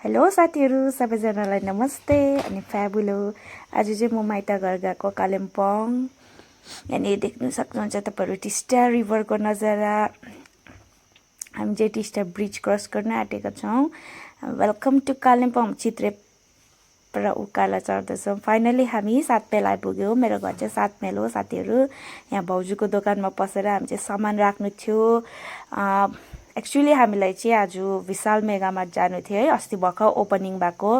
Hello साथीहरू सबैजनालाई नमस्ते अनि फ्याबुलो। आज चाहिँ म माइत घर गएको कालिम्पोङ। यहाँनिर देख्न सक्नुहुन्छ तपाईँहरू टिस्टा रिभरको नजारा। हामी चाहिँ टिस्टा ब्रिज क्रस गर्न आँटेका छौँ। Welcome to Kalimpong. चित्रेर उकालो चढ्दैछौँ। फाइनली हामी 7 माइल आइपुग्यौँ। मेरो घर चाहिँ 7 माइल हो साथीहरू। यहाँ भाउजूको दोकानमा पसेर हामी चाहिँ सामान राख्नु थियो। एक्चुअली हामीलाई चाहिँ आज विशाल मेगा मार्ट जानु थियो है। अस्ति भर्खर ओपनिङ भएको,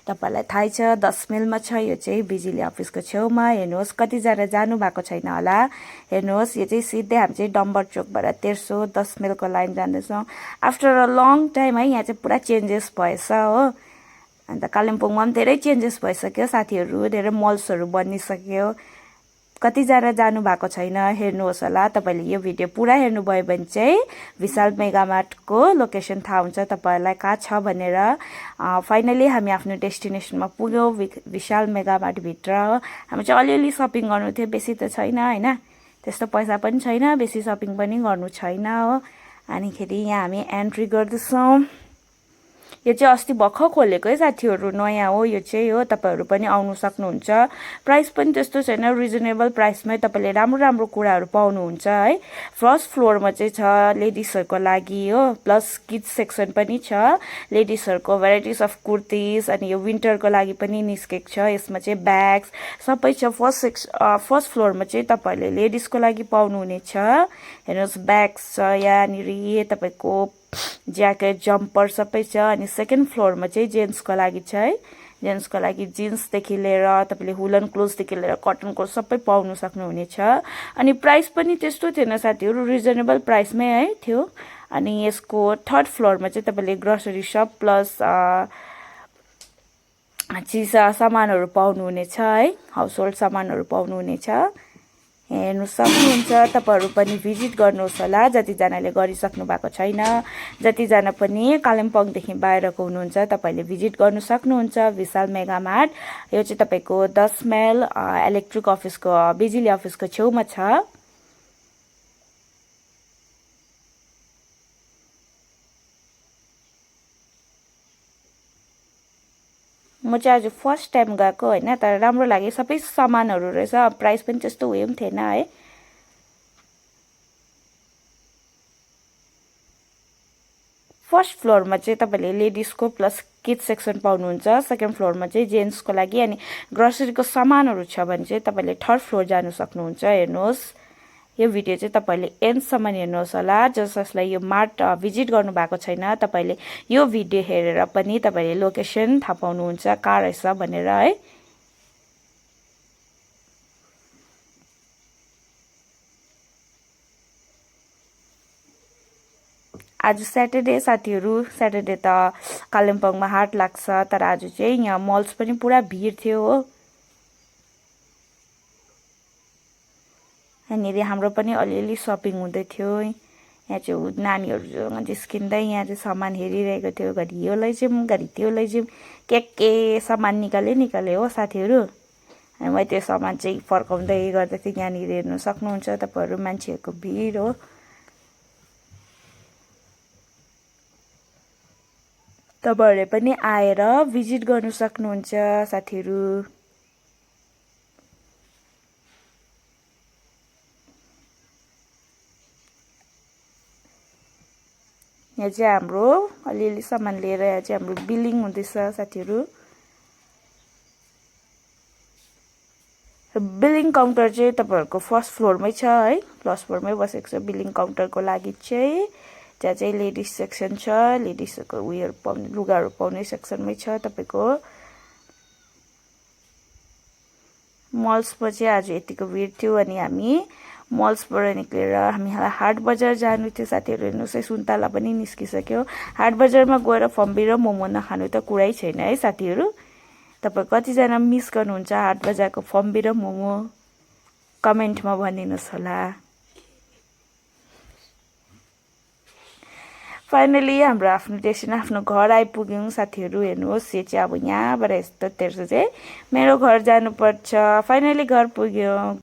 तपाईँलाई थाहै छ 10 माइलमा छ। यो चाहिँ बिजुली अफिसको छेउमा। हेर्नुहोस् कतिजना जानु भएको छैन होला। हेर्नुहोस् यो चाहिँ सिधै हामी चाहिँ डम्बर चोकबाट तेर्सो 10 माइलको लाइन जाँदैछौँ। आफ्टर अ लङ टाइम है, यहाँ चाहिँ पुरा चेन्जेस भएछ हो। अन्त कालिम्पोङमा पनि धेरै चेन्जेस भइसक्यो साथीहरू। धेरै मल्सहरू बनिसक्यो। कतिजना जानु भएको छैन, हेर्नुहोस् होला। तपाईँले यो भिडियो पुरा हेर्नुभयो भने चाहिँ विशाल मेगा मार्टको लोकेसन थाहा हुन्छ तपाईँहरूलाई कहाँ छ भनेर। फाइनली हामी आफ्नो डेस्टिनेसनमा पुग्यौँ, विशाल मेगा मार्टभित्र। हामी चाहिँ अलिअलि सपिङ गर्नु थियो, बेसी त छैन होइन। त्यस्तो पैसा पनि छैन, बेसी सपिङ पनि गर्नु छैन हो। अनिखेरि यहाँ हामी एन्ट्री गर्दैछौँ। यो चाहिँ अस्ति भर्खर खोलेको है साथीहरू, नयाँ हो यो चाहिँ हो। तपाईँहरू पनि आउनु सक्नुहुन्छ। प्राइस पनि त्यस्तो छैन, रिजनेबल प्राइसमै तपाईँले राम्रो राम्रो कुराहरू पाउनुहुन्छ है। फर्स्ट फ्लोरमा चाहिँ छ लेडिजहरूको लागि हो, प्लस किड्स सेक्सन पनि छ। लेडिजहरूको भेराइटिज अफ कुर्तिज अनि यो विन्टरको लागि पनि निस्केको छ। यसमा चाहिँ ब्याग्स सबै छ। फर्स्ट फ्लोरमा चाहिँ तपाईँहरूले लेडिजको लागि पाउनुहुनेछ। हेर्नुहोस् ब्याग्स छ यहाँनिर, तपाईँको ज्याकेट जम्पर सबै छ। अनि सेकेन्ड फ्लोरमा चाहिँ जेन्ट्सको लागि छ है। जेन्ट्सको लागि जिन्सदेखि लिएर तपाईँले हुलन क्लोथ्सदेखि लिएर कटन क्लोथ सबै पाउनु सक्नुहुनेछ। अनि प्राइस पनि त्यस्तो थिएन साथीहरू, रिजनेबल प्राइसमै है थियो। अनि यसको थर्ड फ्लोरमा चाहिँ तपाईँले ग्रोसरी सप प्लस चिजा सामानहरू पाउनुहुनेछ है। हाउस होल्ड सामानहरू पाउनुहुनेछ। हेर्नु सक्नुहुन्छ। तपाईँहरू पनि भिजिट गर्नुहोस् होला, जतिजनाले गरिसक्नु भएको छैन। जतिजना पनि कालिम्पोङदेखि बाहिरको हुनुहुन्छ तपाईँले भिजिट गर्नु सक्नुहुन्छ विशाल मेगा मार्ट। यो चाहिँ तपाईँको 10 माइल इलेक्ट्रिक अफिसको बिजुली अफिसको छेउमा छ। म चाहिँ आज फर्स्ट टाइम गएको होइन, तर राम्रो लाग्यो। सबै सामानहरू रहेछ, प्राइस पनि त्यस्तो उयो पनि थिएन है। फर्स्ट फ्लोरमा चाहिँ तपाईँले लेडिजको प्लस किड्स सेक्सन पाउनुहुन्छ। सेकेन्ड फ्लोरमा चाहिँ जेन्ट्सको लागि। अनि ग्रोसरीको सामानहरू छ भने चाहिँ तपाईँले थर्ड फ्लोर जानु सक्नुहुन्छ। हेर्नुहोस् यो भिडियो चाहिँ तपाईँले एन्डसम्म हेर्नुहोस् होला। जसलाई यो मार्ट भिजिट गर्नुभएको छैन तपाईँले यो भिडियो हेरेर पनि तपाईँले लोकेसन थाहा पाउनुहुन्छ कहाँ रहेछ भनेर है। आज स्याटरडे साथीहरू, स्याटरडे त कालिम्पोङमा हाट लाग्छ, तर आज चाहिँ यहाँ मल्स पनि पुरा भिड थियो हो। यहाँनिर हाम्रो पनि अलिअलि सपिङ हुँदै थियो। यहाँ चाहिँ नानीहरू जिस्किँदै यहाँ चाहिँ सामान हेरिरहेको थियो। घरि यो लैजाउँ घरि त्यो लैजाउँ, के सामान निकाले हो साथीहरू। अनि मैले त्यो सामान चाहिँ फर्काउँदै गर्दा चाहिँ यहाँनिर हेर्नु सक्नुहुन्छ तपाईँहरू, मान्छेहरूको भिड हो। तपाईँहरूले पनि आएर भिजिट गर्नु सक्नुहुन्छ साथीहरू। यहाँ चाहिँ हाम्रो अलिअलि सामान लिएर यहाँ चाहिँ हाम्रो बिलिङ हुँदैछ साथीहरू। बिलिङ काउन्टर चाहिँ तपाईँहरूको फर्स्ट फ्लोरमै छ है। फर्स्ट फ्लोरमै बसेको छ बिलिङ काउन्टरको लागि चाहिँ। त्यहाँ चाहिँ लेडिज सेक्सन छ, लेडिजहरूको उयोहरू पाउने लुगाहरू पाउने सेक्सनमै छ तपाईँको। मल्समा चाहिँ आज यतिको भिड थियो। अनि हामी मल्सबाट निक्लेर हामीलाई हाट बजार जानु थियो साथीहरू। हेर्नुहोस् सुन्तला पनि निस्किसक्यो। हाट बजारमा गएर फम्बी र मोमो नखानु त कुरै छैन है साथीहरू। तपाईँ कतिजना मिस गर्नुहुन्छ हाट बजारको फम्बी र मोमो, कमेन्टमा भनिदिनुहोस् होला। फाइनली हाम्रो आफ्नो डेस्टिनेसन आफ्नो घर आइपुग्यौँ साथीहरू। हेर्नुहोस् यो चाहिँ अब यहाँबाट यस्तो तेर्सो चाहिँ मेरो घर जानुपर्छ। फाइनली घर पुग्यौँ।